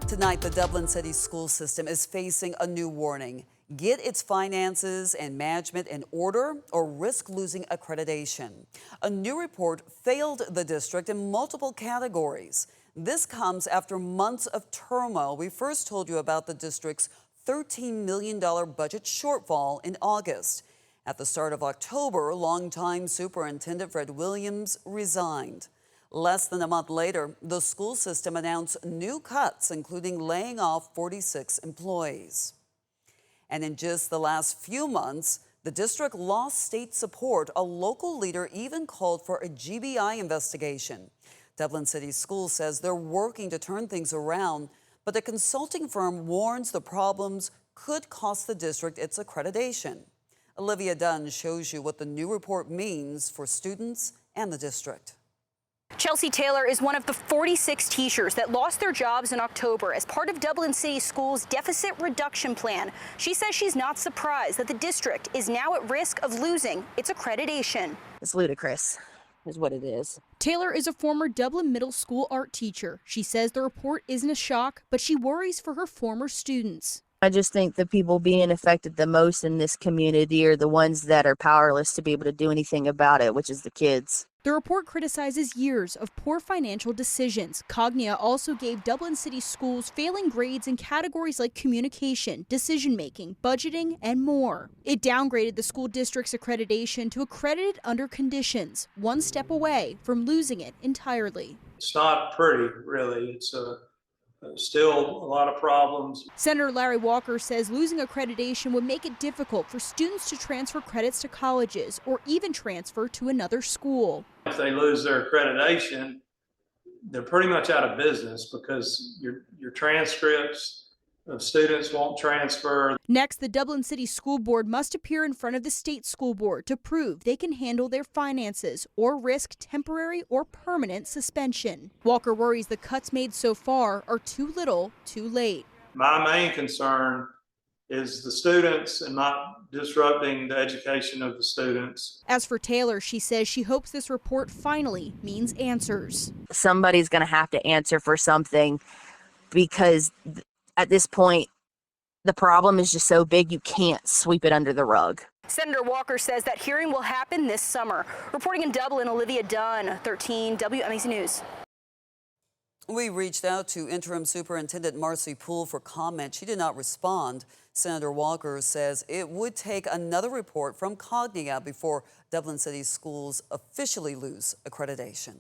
Tonight, the Dublin City School system is facing a new warning. Get its finances and management in order or risk losing accreditation. A new report failed the district in multiple categories. This comes after months of turmoil. We first told you about the district's $13 million budget shortfall in August. At the start of October, longtime Superintendent Fred Williams resigned. Less than a month later, the school system announced new cuts, including laying off 46 employees. And in just the last few months, the district lost state support. A local leader even called for a GBI investigation. Dublin City Schools says they're working to turn things around, but the consulting firm warns the problems could cost the district its accreditation. Olivia Dunn shows you what the new report means for students and the district. Chelsea Taylor is one of the 46 teachers that lost their jobs in October as part of Dublin City Schools' deficit reduction plan. She says she's not surprised that the district is now at risk of losing its accreditation. It's ludicrous, is what it is. Taylor is a former Dublin Middle School art teacher. She says the report isn't a shock, but she worries for her former students. I just think the people being affected the most in this community are the ones that are powerless to be able to do anything about it, which is the kids. The report criticizes years of poor financial decisions. Cognia also gave Dublin City Schools failing grades in categories like communication, decision-making, budgeting, and more. It downgraded the school district's accreditation to accredited under conditions, one step away from losing it entirely. It's not pretty, really. It's still a lot of problems. Senator Larry Walker says losing accreditation would make it difficult for students to transfer credits to colleges or even transfer to another school. If they lose their accreditation, they're pretty much out of business because your transcripts of students won't transfer. Next, the Dublin City School Board must appear in front of the state school board to prove they can handle their finances or risk temporary or permanent suspension. Walker worries the cuts made so far are too little, too late. My main concern is the students and not disrupting the education of the students. As for Taylor, she says she hopes this report finally means answers. Somebody's going to have to answer for something because at this point, the problem is just so big you can't sweep it under the rug. Senator Walker says that hearing will happen this summer. Reporting in Dublin, Olivia Dunn, 13 WMAC News. We reached out to Interim Superintendent Marcy Poole for comment. She did not respond. Senator Walker says it would take another report from Cognia before Dublin City Schools officially lose accreditation.